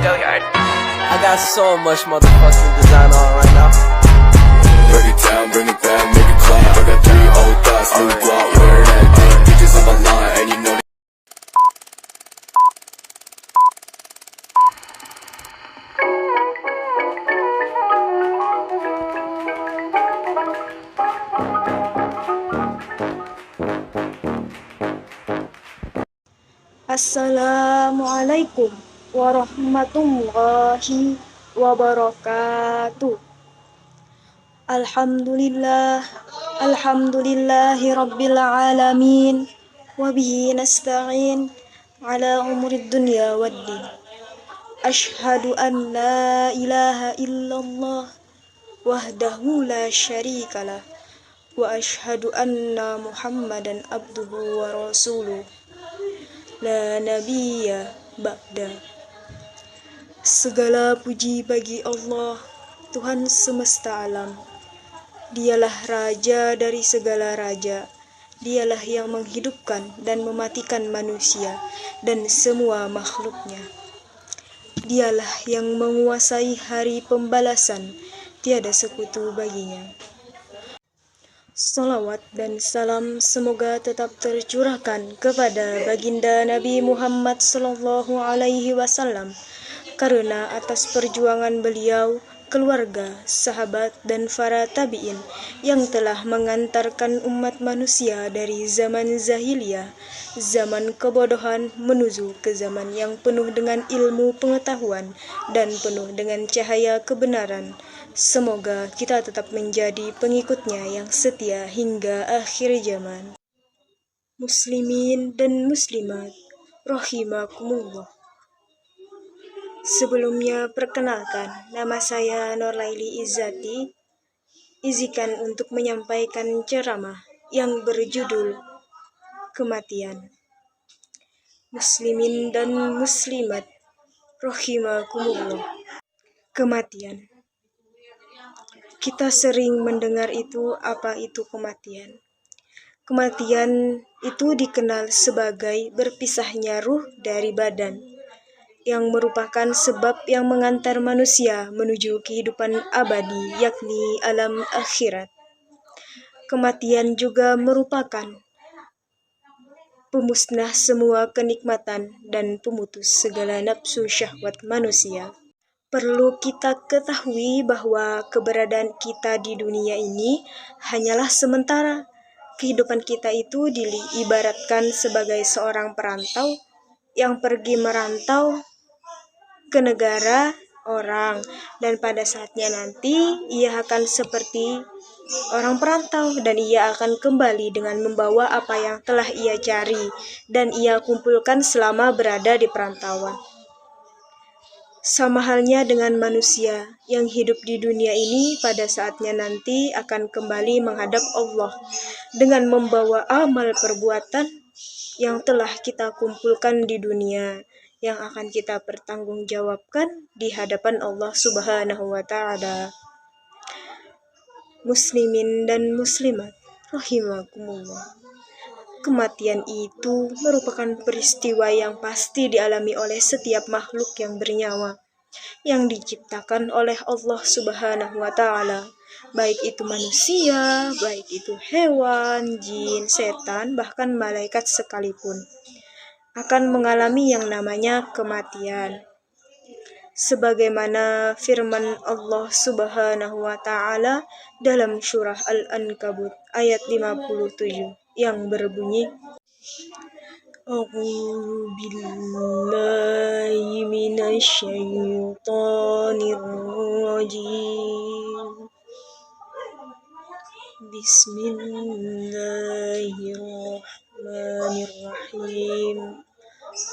I got so much motherfucking design on right now. Break it down, bring it back, make it clap. I got 3 old thoughts, new guap, wear that thing. Bitches on my line, and you know. Assalamualaikum warahmatullahi wabarakatuh. Alhamdulillahi rabbil alamin. Wabihi nasta'in ala umurid dunya waddin. Ashhadu an la ilaha illallah wahdahu la syarikalah. Wa ashhadu anna Muhammadan abduhu wa rasuluh. La nabiyya ba'da. Segala puji bagi Allah, Tuhan semesta alam. Dialah raja dari segala raja. Dialah yang menghidupkan dan mematikan manusia dan semua makhluknya. Dialah yang menguasai hari pembalasan, tiada sekutu baginya. Salawat dan salam semoga tetap tercurahkan kepada baginda Nabi Muhammad sallallahu alaihi wasallam, karena atas perjuangan beliau, keluarga, sahabat dan para tabi'in yang telah mengantarkan umat manusia dari zaman zahiliyah, zaman kebodohan menuju ke zaman yang penuh dengan ilmu pengetahuan dan penuh dengan cahaya kebenaran. Semoga kita tetap menjadi pengikutnya yang setia hingga akhir zaman. Muslimin dan muslimat, rahimakumullah. Sebelumnya perkenalkan, nama saya Nurlaili Izzati. Izinkan untuk menyampaikan ceramah yang berjudul Kematian. Muslimin dan muslimat, rahimakumullah. Kematian. Kita sering mendengar itu, apa itu kematian. Kematian itu dikenal sebagai berpisahnya ruh dari badan, yang merupakan sebab yang mengantar manusia menuju kehidupan abadi, yakni alam akhirat. Kematian juga merupakan pemusnah semua kenikmatan dan pemutus segala nafsu syahwat manusia. Perlu kita ketahui bahwa keberadaan kita di dunia ini hanyalah sementara. Kehidupan kita itu diibaratkan sebagai seorang perantau yang pergi merantau ke negara orang, dan pada saatnya nanti ia akan seperti orang perantau dan ia akan kembali dengan membawa apa yang telah ia cari dan ia kumpulkan selama berada di perantauan. Sama halnya dengan manusia yang hidup di dunia ini, pada saatnya nanti akan kembali menghadap Allah dengan membawa amal perbuatan yang telah kita kumpulkan di dunia, yang akan kita pertanggungjawabkan di hadapan Allah Subhanahu wa Ta'ala. Muslimin dan muslimat, rahimakumullah. Kematian itu merupakan peristiwa yang pasti dialami oleh setiap makhluk yang bernyawa, yang diciptakan oleh Allah Subhanahu wa Ta'ala, baik itu manusia, baik itu hewan, jin, setan, bahkan malaikat sekalipun, akan mengalami yang namanya kematian. Sebagaimana firman Allah Subhanahu wa Ta'ala dalam surah Al-Ankabut ayat 57 yang berbunyi, A'udzu billahi minasyaitonir rajim. Bismillahirrahmanirrahim.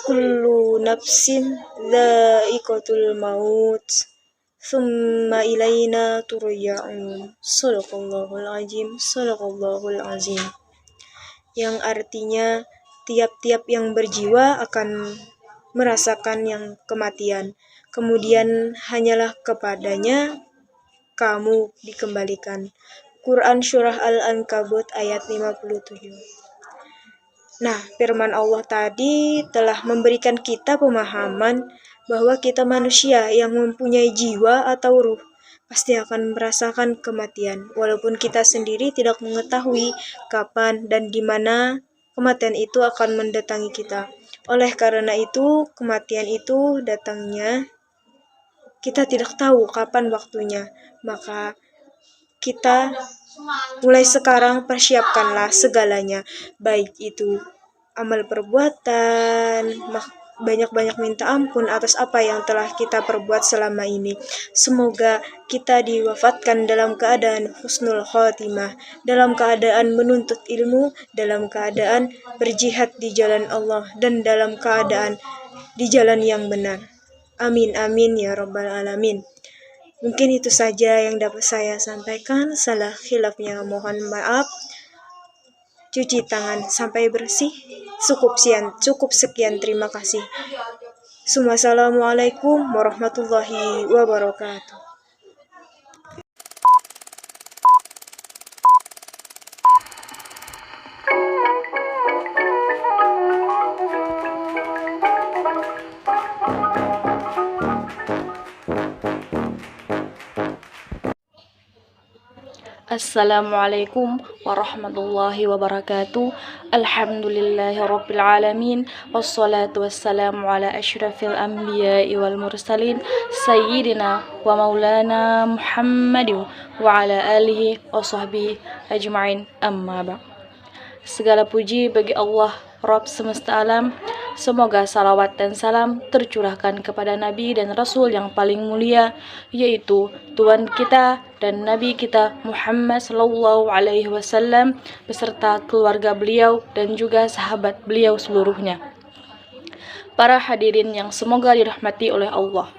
Kullu nafsin dha'iqatul maut. Thumma ilaina turja'un. Shadaqallahul azim. Yang artinya tiap-tiap yang berjiwa akan merasakan yang kematian, kemudian hanyalah kepadanya kamu dikembalikan. Quran Surah Al-Ankabut ayat 57. Nah, firman Allah tadi telah memberikan kita pemahaman bahwa kita manusia yang mempunyai jiwa atau ruh pasti akan merasakan kematian, walaupun kita sendiri tidak mengetahui kapan dan di mana kematian itu akan mendatangi kita. Oleh karena itu, kematian itu datangnya kita tidak tahu kapan waktunya. Maka kita mulai sekarang persiapkanlah segalanya, baik itu amal perbuatan, banyak-banyak minta ampun atas apa yang telah kita perbuat selama ini. Semoga kita diwafatkan dalam keadaan husnul khotimah, dalam keadaan menuntut ilmu, dalam keadaan berjihad di jalan Allah, dan dalam keadaan di jalan yang benar. Amin amin ya rabbal alamin. Mungkin itu saja yang dapat saya sampaikan. Salah khilafnya mohon maaf. Cuci tangan sampai bersih. Cukup sekian. Terima kasih. Assalamualaikum warahmatullahi wabarakatuh. Assalamualaikum warahmatullahi wabarakatuh. Alhamdulillahirabbil alamin wassalatu wassalamu ala asyrafil anbiya'i wal mursalin sayyidina wa maulana Muhammadin wa ala alihi wa sahbihi ajma'in, amma ba'd. Segala puji bagi Allah Rabb semesta alam. Semoga salawat dan salam tercurahkan kepada Nabi dan Rasul yang paling mulia, yaitu Tuhan kita dan Nabi kita Muhammad Sallallahu Alaihi Wasallam beserta keluarga beliau dan juga sahabat beliau seluruhnya. Para hadirin yang semoga dirahmati oleh Allah,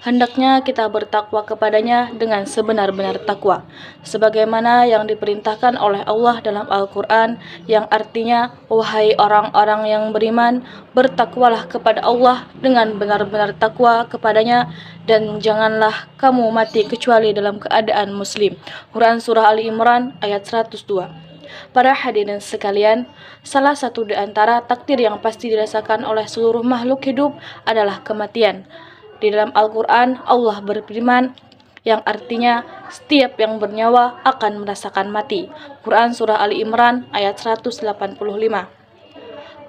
hendaknya kita bertakwa kepadanya dengan sebenar-benar takwa, sebagaimana yang diperintahkan oleh Allah dalam Al-Quran, yang artinya, wahai orang-orang yang beriman, bertakwalah kepada Allah dengan benar-benar takwa kepadanya, dan janganlah kamu mati kecuali dalam keadaan muslim. Quran Surah Ali Imran ayat 102. Para hadirin sekalian, salah satu di antara takdir yang pasti dirasakan oleh seluruh makhluk hidup adalah kematian. Di dalam Al-Quran, Allah berfirman, yang artinya setiap yang bernyawa akan merasakan mati. Quran Surah Ali Imran ayat 185.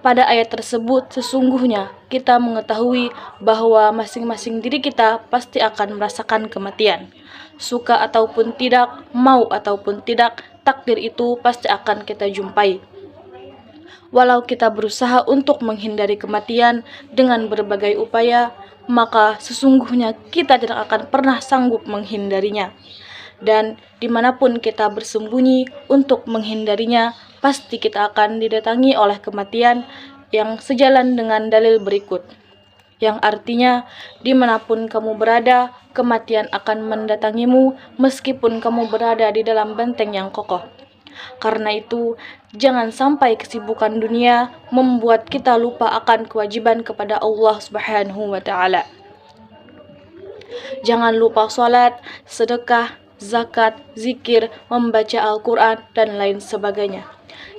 Pada ayat tersebut, sesungguhnya kita mengetahui bahwa masing-masing diri kita pasti akan merasakan kematian. Suka ataupun tidak, mau ataupun tidak, takdir itu pasti akan kita jumpai. Walau kita berusaha untuk menghindari kematian dengan berbagai upaya, maka sesungguhnya kita tidak akan pernah sanggup menghindarinya. Dan dimanapun kita bersembunyi untuk menghindarinya, pasti kita akan didatangi oleh kematian yang sejalan dengan dalil berikut. Yang artinya, dimanapun kamu berada, kematian akan mendatangimu meskipun kamu berada di dalam benteng yang kokoh. Karena itu, jangan sampai kesibukan dunia membuat kita lupa akan kewajiban kepada Allah Subhanahu wa Ta'ala. Jangan lupa sholat, sedekah, zakat, zikir, membaca Al-Quran, dan lain sebagainya.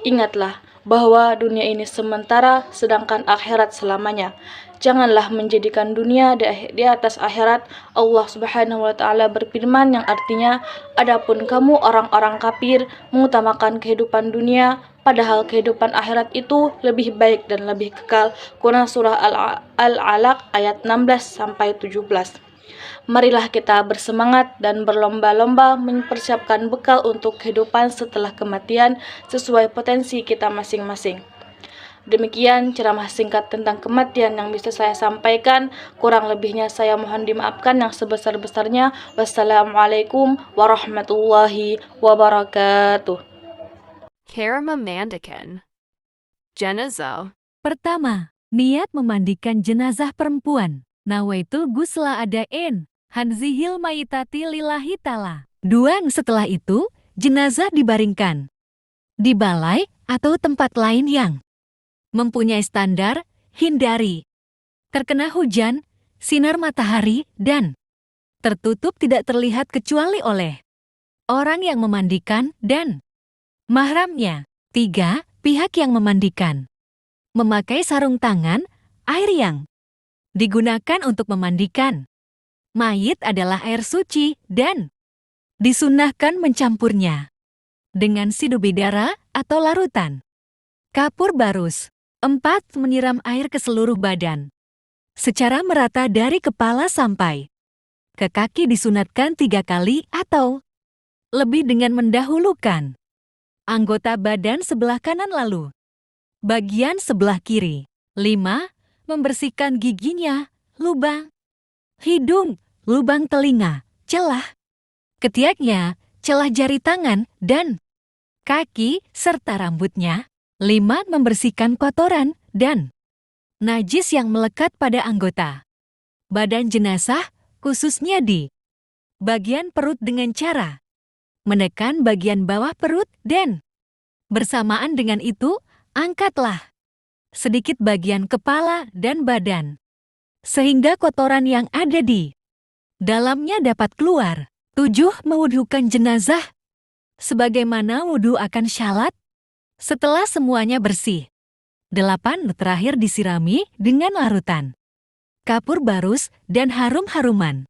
Ingatlah bahwa dunia ini sementara, sedangkan akhirat selamanya. Janganlah menjadikan dunia di atas akhirat. Allah Subhanahu wa Ta'ala berfirman, yang artinya, adapun kamu orang-orang kafir mengutamakan kehidupan dunia, padahal kehidupan akhirat itu lebih baik dan lebih kekal. Quran Surah Al-Alaq ayat 16-17. Marilah kita bersemangat dan berlomba-lomba mempersiapkan bekal untuk kehidupan setelah kematian sesuai potensi kita masing-masing. Demikian ceramah singkat tentang kematian yang bisa saya sampaikan. Kurang lebihnya saya mohon dimaafkan yang sebesar-besarnya. Wassalamualaikum warahmatullahi wabarakatuh. Kara memandikan jenazah. Pertama, niat memandikan jenazah perempuan. Nawaitul gusla adain hanzihil mayitati lillahi ta'ala. 2. Setelah itu, jenazah dibaringkan di balai atau tempat lain yang mempunyai standar, hindari terkena hujan, sinar matahari, dan tertutup tidak terlihat kecuali oleh orang yang memandikan dan mahramnya. 3. Pihak yang memandikan memakai sarung tangan, air yang digunakan untuk memandikan mayit adalah air suci dan disunahkan mencampurnya dengan sidubidara atau larutan kapur barus. 4. Menyiram air ke seluruh badan secara merata dari kepala sampai ke kaki, disunatkan 3 kali atau lebih dengan mendahulukan anggota badan sebelah kanan lalu bagian sebelah kiri. 5. Membersihkan giginya, lubang hidung, lubang telinga, celah ketiaknya, celah jari tangan, dan kaki, serta rambutnya. 5. Membersihkan kotoran dan najis yang melekat pada anggota badan jenazah, khususnya di bagian perut, dengan cara menekan bagian bawah perut dan bersamaan dengan itu, angkatlah sedikit bagian kepala dan badan sehingga kotoran yang ada di dalamnya dapat keluar. 7. Mewudhukan jenazah sebagaimana wudhu akan syalat setelah semuanya bersih. 8. Terakhir disirami dengan larutan kapur barus dan harum-haruman.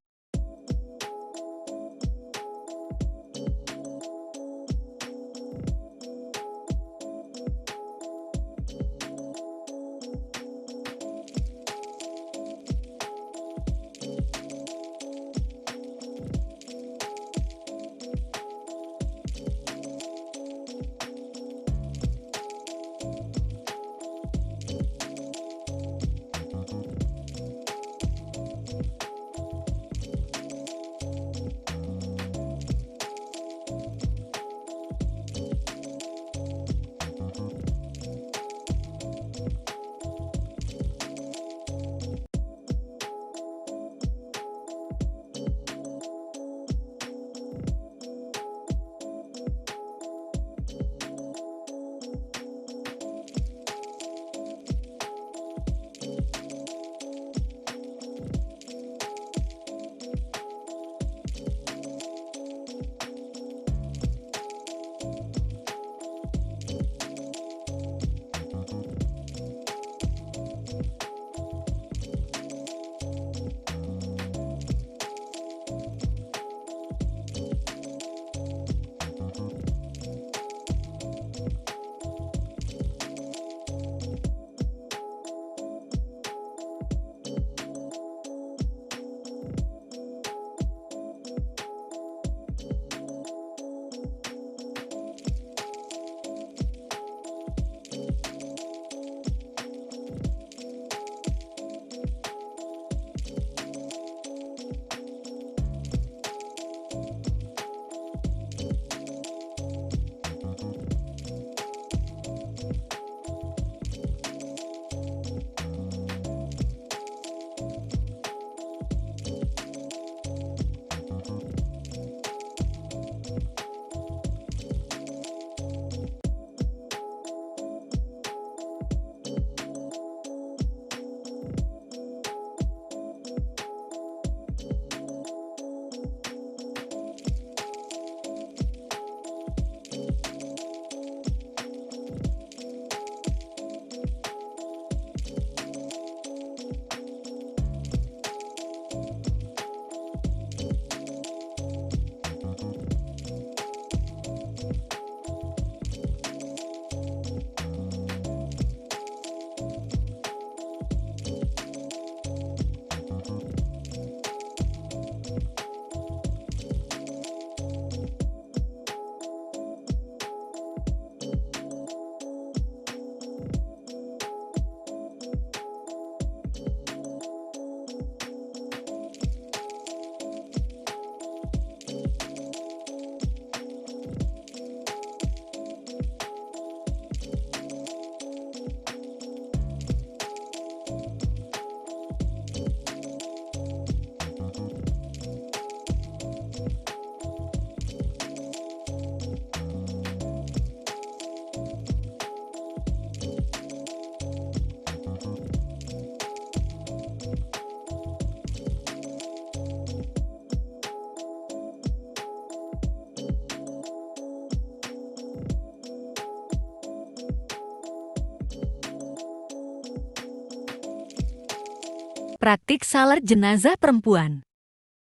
Praktik salat jenazah perempuan.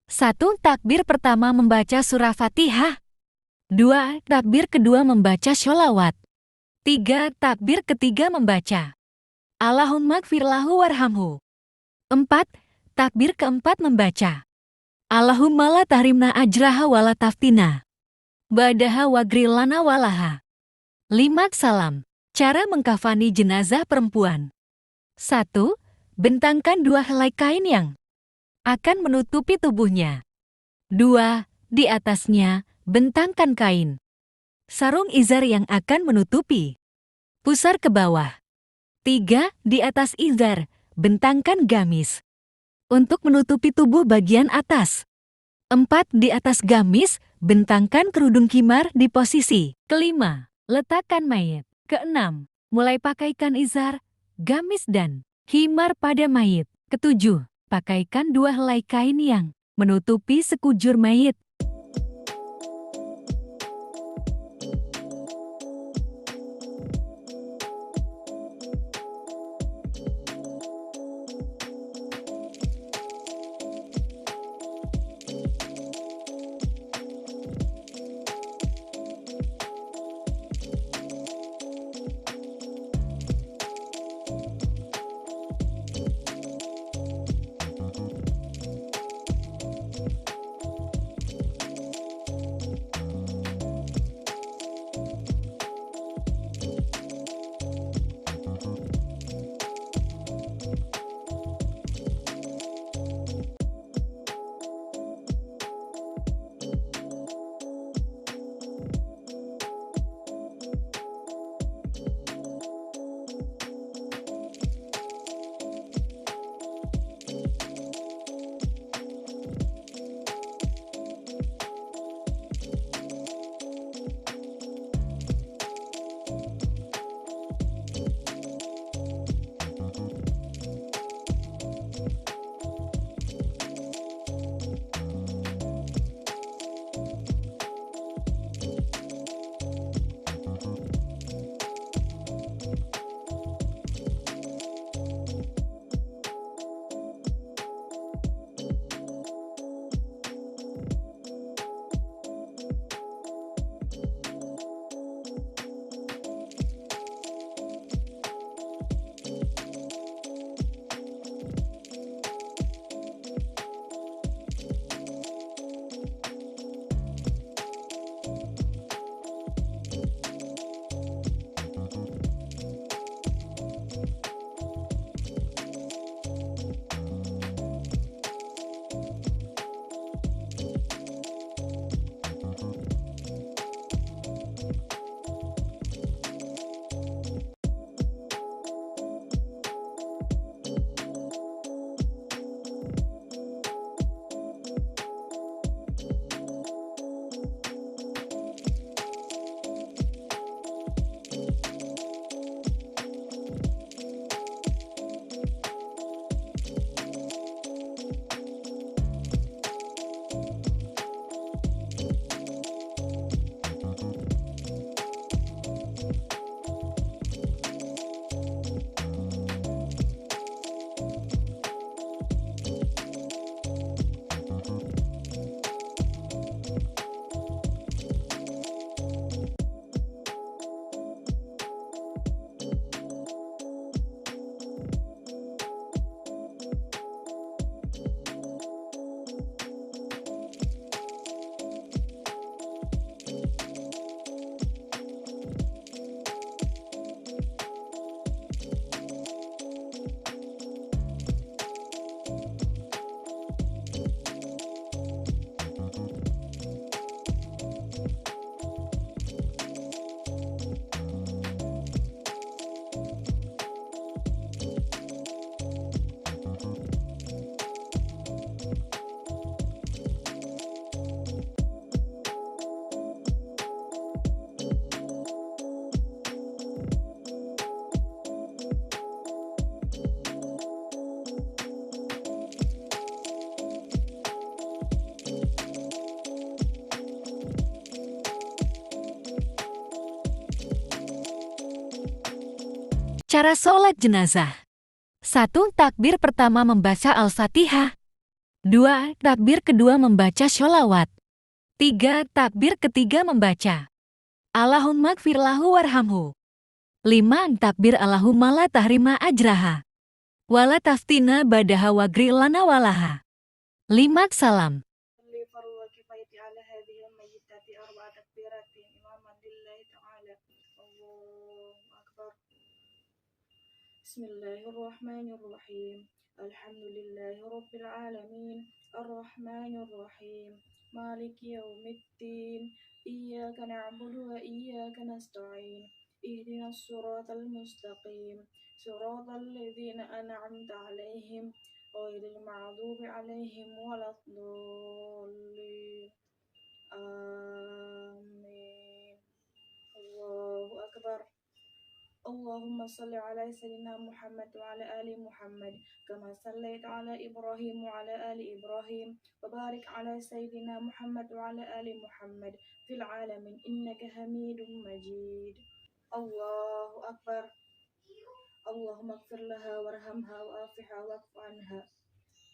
1. Takbir pertama membaca surah Fatihah. 2. Takbir kedua membaca sholawat. 3. Takbir ketiga membaca Allahumma gfirlahu warhamhu. 4. Takbir keempat membaca Allahumma la tahrimna ajraha wa la taftina ba'daha wagrilana walaha. 5. Salam. Cara mengkafani jenazah perempuan. 1. Bentangkan 2 helai kain yang akan menutupi tubuhnya. 2. Di atasnya, bentangkan kain sarung izar yang akan menutupi pusar ke bawah. 3. Di atas izar, bentangkan gamis untuk menutupi tubuh bagian atas. 4. Di atas gamis, bentangkan kerudung khimar di posisi kelima. Letakkan mayit. 6. Mulai pakaikan izar, gamis dan khimar pada mayit. 7. Pakaikan 2 helai kain yang menutupi sekujur mayit. Cara sholat jenazah. 1. Takbir pertama membaca Al-Fatihah. 2. Takbir kedua membaca sholawat. 3. Takbir ketiga membaca Allahumma gfir lahu warhamhu. 5. Takbir Allahumma la tahrima ajraha. Wala taftina badaha wagri lana walaha. 5. Salam. Bismillahirrahmanirrahim. Alhamdulillahi rabbil alamin. Arrahmanir rahim. Maliki yaumiddin. Iyyaka na'budu wa iyyaka nasta'in. Ihdinas siratal mustaqim. Siratal ladzina an'amta 'alaihim ghairil maghdubi 'alaihim waladdallin. Amin. Allahu akbar. Allahumma salli ala sayyidina Muhammad wa ala ali Muhammad kama sallaita ala Ibrahim wa ala ali Ibrahim wa barik ala sayyidina Muhammad wa ala ali Muhammad fil alamin innaka Hamidum Majid. Allahu akbar. Allahumma ighfir laha warhamha wa'afiha wa'fu anha.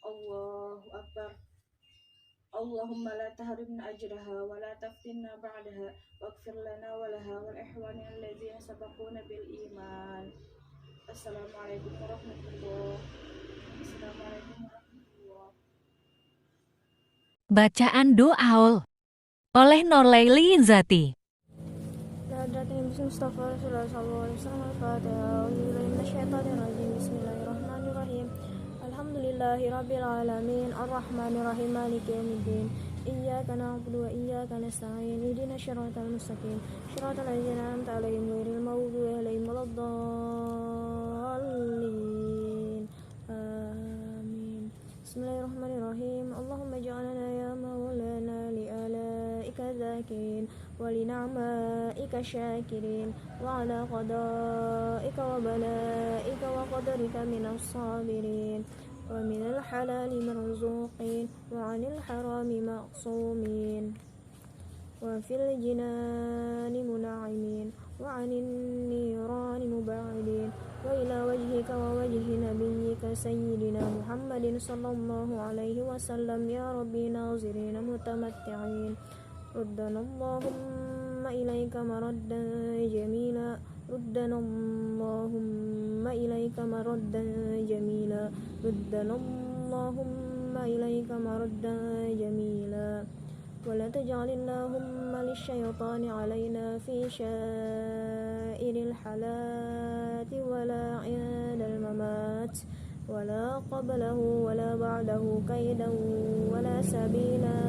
Allahu akbar. Allahumma la tahrimna ajraha wa la taftinna ba'daha waghfir lana wa laha wal ihwanina alladzina sabaquna bil iman. Assalamualaikum warahmatullahi wabarakatuh. Bacaan doa oleh Nurlaili Zati. Bismillahirrahmanirrahim. Alhamdulillahirabbil alamin arrahmanir rahim maliki yaumiddin. Iyyaka na'budu wa iyyaka nasta'in. Ihdinas siratal mustaqim. Siratal ladzina an'amta 'alaihim ghairil maghdubi 'alaihim waladdallin. Amin. Bismillahirrahmanirrahim. Allahumma ij'alna ya maulana li alaika zakirin wa li ni'maika syakirin wa ala qadaika wa balaika wa qadarika minas sabirin wa minal halali marzuqin wa 'anil harami maqsumin wa fil jinani mun'imin wa 'anin nirani mub'idin wa ila wajhika wa wajhi nabiyyika sayyidina Muhammadin sallallahu alaihi wasallam ya rabbi nazirin mutamatti'in ruddana Allahumma ilaika maraddan jamila ruddana Allahumma ilaika maraddan jamila ruddana Allahumma ilaika maraddan jamila ولا تجعل اللهم للشيطان علينا في شائر الحالات ولا عند الممات ولا قبله ولا بعده كيدا ولا سبيلا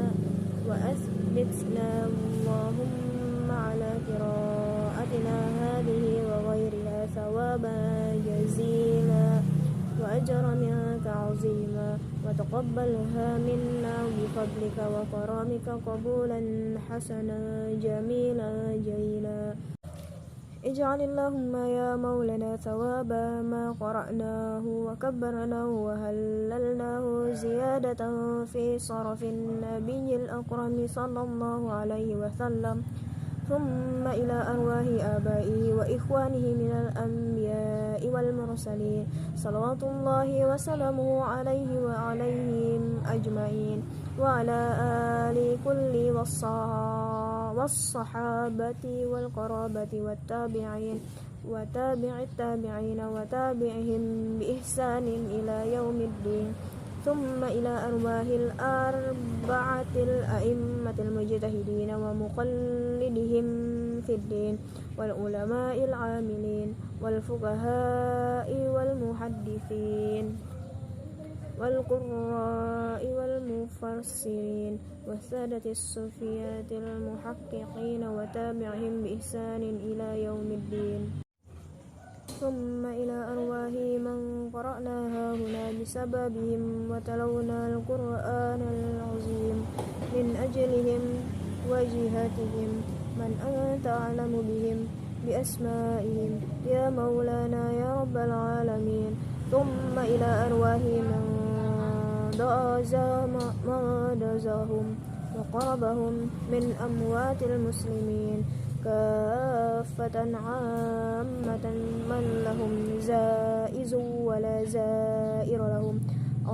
وأثبتنا اللهم على قراءتنا هذه وغيرها ثوابا جزيلا وأجرا منك عظيما وتقبلها منا بفضلك وكرامك قبولا حسنا جميلا جليلا اجعل اللهم يا مولانا ثوابا ما قرأناه وكبرناه وهللناه زيادة في صرف النبي الأكرم صلى الله عليه وسلم ثم إلى أرواح آبائه وإخوانه من الأنبياء والمرسلين صلوات الله وسلامه عليه وعليهم أجمعين وعلى آل كل والصحابة والقرابة والتابعين وتابع التابعين وتابعهم بإحسان إلى يوم الدين ثم إلى أرواح الأربعة الأئمة المجتهدين ومقلدهم في الدين والعلماء العاملين والفقهاء والمحدثين والقراء والمفسرين والسادة الصوفية المحققين وتابعهم بإحسان إلى يوم الدين ثم إلى أرواح من قرأناها هنا بسببهم وتلونا القرآن العظيم من أجلهم وجهتهم من أنت أعلم بهم بأسمائهم يا مولانا يا رب العالمين ثم إلى أرواح من دازهم وقربهم من أموات المسلمين كافة عامة من لهم زائز ولا زائر لهم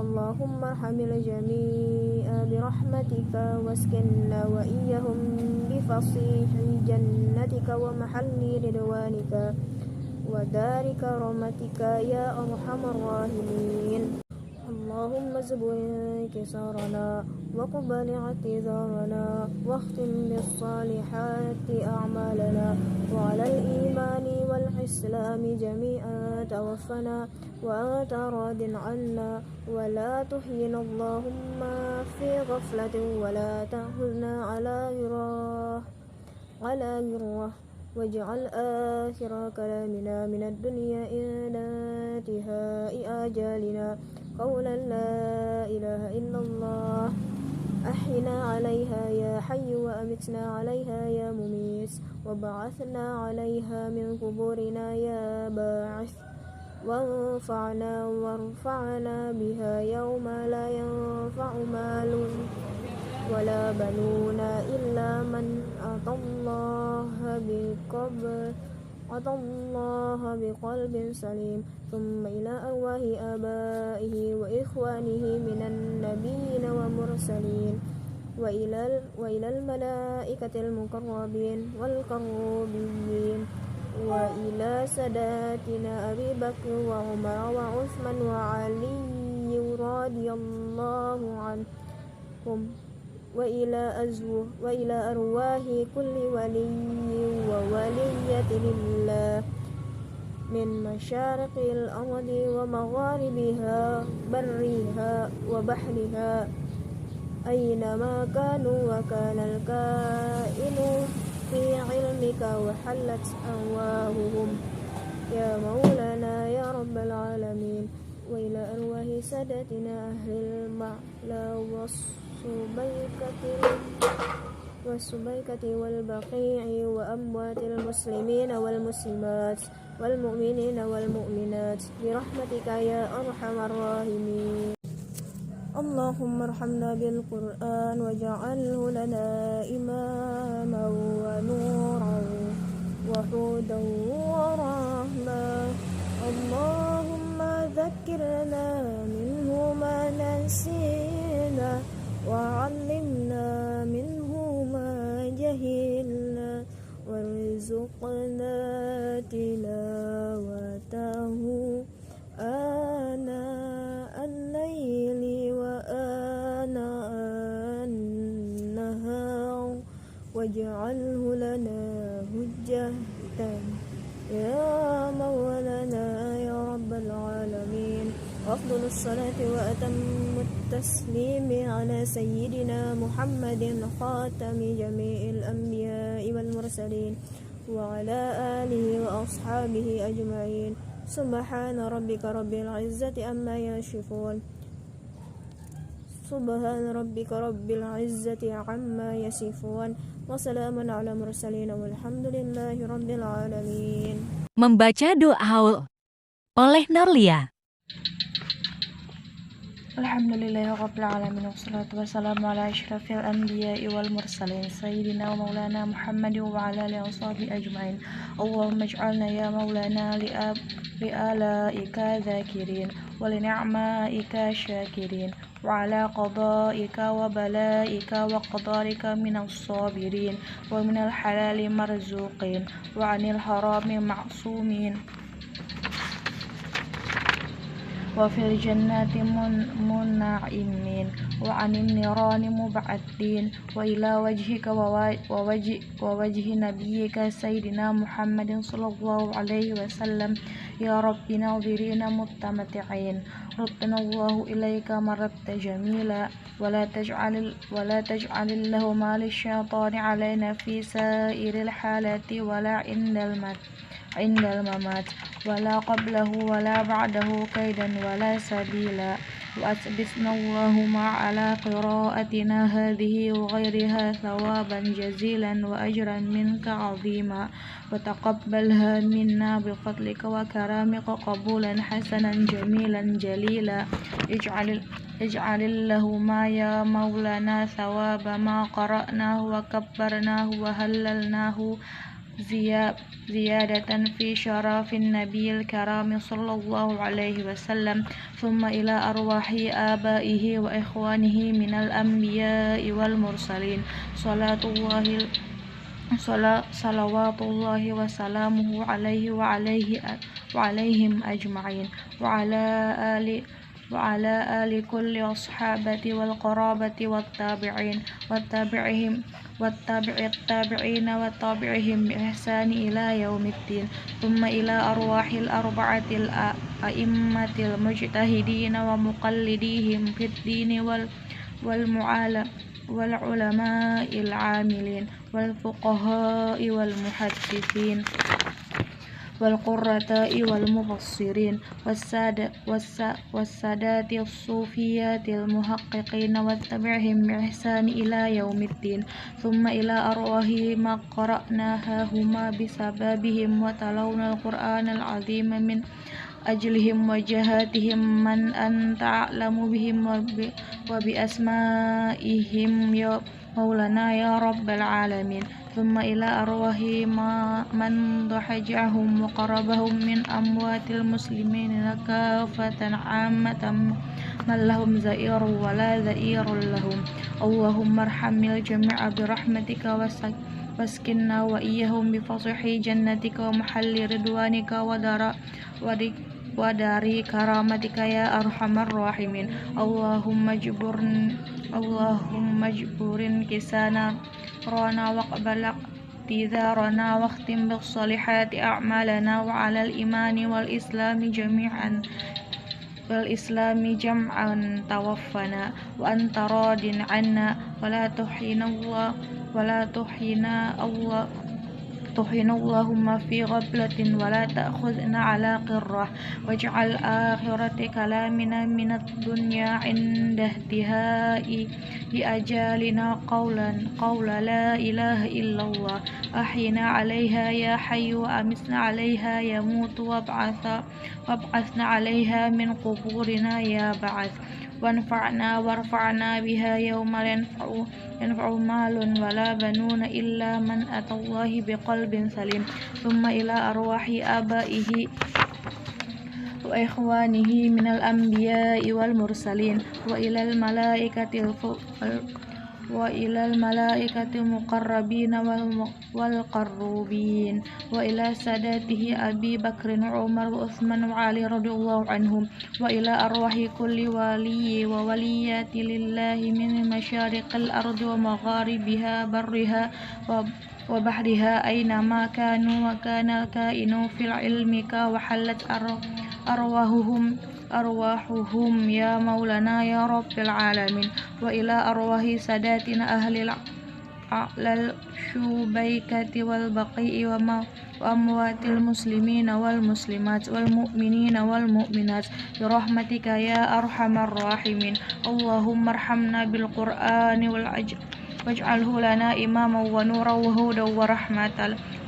اللهم ارحم الجميع برحمتك واسكننا وإياهم بفصيح جنتك ومحل رضوانك ودار كرامتك يا أرحم الراحمين اللهم زبر انكسارنا وقبل اعتذارنا واختم بالصالحات أعمالنا وعلى الإيمان والإسلام جميعا توفنا وأنت راض عنا ولا تحينا اللهم في غفلة ولا تأخذنا على غرة واجعل آخر كلامنا من الدنيا عند انتهاء آجالنا قولا لا إله إلا الله أحينا عليها يا حي وأمتنا عليها يا مميت وبعثنا عليها من قبورنا يا باعث وارفعنا بها يوم لا ينفع مال ولا بنون إلا من أتى الله بقلب سليم ثم إلى أرواح آبائه وإخوانه من النبيين والمرسلين وإلى الملائكة المقربين والكروبين وإلى ساداتنا أبي بكر وعمر وعثمان وعلي رضي الله عنهم وإلى أرواح كل ولي وولية لله من مشارق الأرض ومغاربها برها وبحرها أينما كانوا وكان الكائن في علمك وحلت أرواحهم يا مولانا يا رب العالمين وإلى أرواح سادتنا أهل المعلى والسبيكة والبقيع وأموات المسلمين والمسلمات والمؤمنين والمؤمنات برحمتك يا أرحم الراحمين اللهم ارحمنا بالقرآن واجعله لنا إماما ونورا وهدى ورحمة اللهم ذكرنا منه ما نسينا وعلمنا منه ما جهلنا وارزقنا تلاوته آناء الليل وآناء النهار واجعله لنا حجة يا مولانا يا رب العالمين أفضل الصلاة وأتم التسليم على سيدنا محمد خاتم جميع الأنبياء والمرسلين وعلى آله وأصحابه أجمعين سبحان ربك رب العزة عما يصفون سبحان ربك رب العزة عما يصفون وسلام على المرسلين والحمد لله رب العالمين. Membaca doa oleh Norlia. Alhamdulillahi rabbil alamin wassalatu wassalamu ala asyrafil anbiya'i wal mursalin sayyidina wa maulana Muhammadin wa ala alihi wa sahbihi ajma'in. Allahumma ij'alna ya maulana li alaika dhakirin wa li ni'maika syakirin wa ala qada'ika wa bala'ika wa qadarika minas sabirin wa minal halali marzuqin wa anil harami ma'sumin وفي الجنة منعمين وعن النيران مبعدين وإلى وجهك ووجه نبيك سيدنا محمد صلى الله عليه وسلم يا رب ناظرين متمتعين ردنا الله إليك مرة جميلة ولا تجعل اللهما للشيطان علينا في سائر الحالات ولا عند الممات ولا قبله ولا بعده كيدا ولا سبيلا وأثبتنا اللهم على قراءتنا هذه وغيرها ثوابا جزيلا وأجرا منك عظيما وتقبلها منا بفضلك وكرامك قبولا حسنا جميلا جليلا اجعل اللهما يا مولانا ثواب ما قرأناه وكبرناه وهللناه زيادة في شرف النبي الكريم صلى الله عليه وسلم، ثم إلى أرواح آبائه وإخوانه من الأنبياء والمرسلين صلوات الله وسلامه عليه وعليهم أجمعين، وعلى آل كل أصحابه والقرابة والتابعين وتابعهم بإحسان إلى يوم الدين، ثم إلى أرواح الأربعة الأئمة المجتهدين ومقلديهم في الدين والعلماء العاملين والفقهاء والمحدثين والقراء والمفسرين والسادات الصوفيات المحققين واتبعهم بإحسان إلى يوم الدين، ثم إلى أرواح ما قرأناهما بسببهم وتلونا القرآن العظيم من أجلهم وجهاتهم من أنت أعلم بهم وبأسمائهم يا مولانا يا رب العالمين، ثم إلى أرواح من ضحجهم وقربهم من أموات المسلمين كافة عامة من لهم زئير ولا زئير لهم، اللهم ارحم الجميع برحمتك واسكننا وإياهم بفصح جنتك ومحل رضوانك ودار كرامتك يا أرحم الراحمين، اللهم اجبر انكسارنا واقبل اعتذارنا واختم بالصالحات أعمالنا وعلى الإيمان والإسلام جمعا توفنا وأنت راض عنا ولا تحين اللهم في غفلة ولا تأخذنا على قرة، واجعل آخرة كلامنا من الدنيا عند انتهاء أجالنا قول لا إله إلا الله، أحينا عليها يا حي وأمسنا عليها يا موت وابعثنا عليها من قبورنا يا بعث، وارفعنا بها يوم لا ينفع مال ولا بنون إلا من أتى الله بقلب سليم، ثم إلى أرواح آبائه وإخوانه من الأنبياء والمرسلين وإلى الملائكة المقربين والقربين وإلى ساداته أبي بكر وعمر وعثمان وعلي رضي الله عنهم، وإلى أرواح كل ولي ووليات لله من مشارق الأرض ومغاربها برها وبحرها أينما كانوا وكان الكائن في علمك وحلت أرواحهم يا مولانا يا رب العالمين، وإلى أرواح ساداتنا أهل الشبيكة والبقيع وأموات المسلمين والمسلمات والمؤمنين والمؤمنات برحمتك يا أرحم الراحمين، اللهم ارحمنا بالقرآن واجعله لنا إماما ونورا وهدى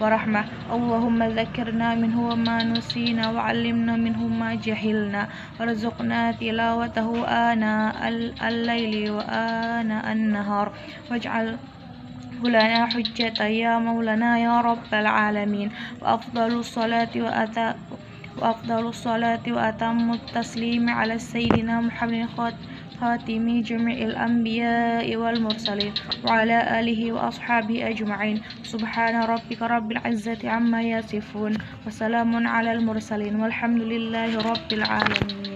ورحمة، اللهم ذكرنا منه وما نسينا وعلمنا منه ما جهلنا، وارزقنا تلاوته آناء الليل وآناء النهار، واجعله لنا حجة يا مولانا يا رب العالمين، وأفضل الصلاة وأتم التسليم على سيدنا محمد خاتم جميع الأنبياء والمرسلين وعلى آله وأصحابه أجمعين، سبحان ربك رب العزة عما يصفون وسلام على المرسلين والحمد لله رب العالمين.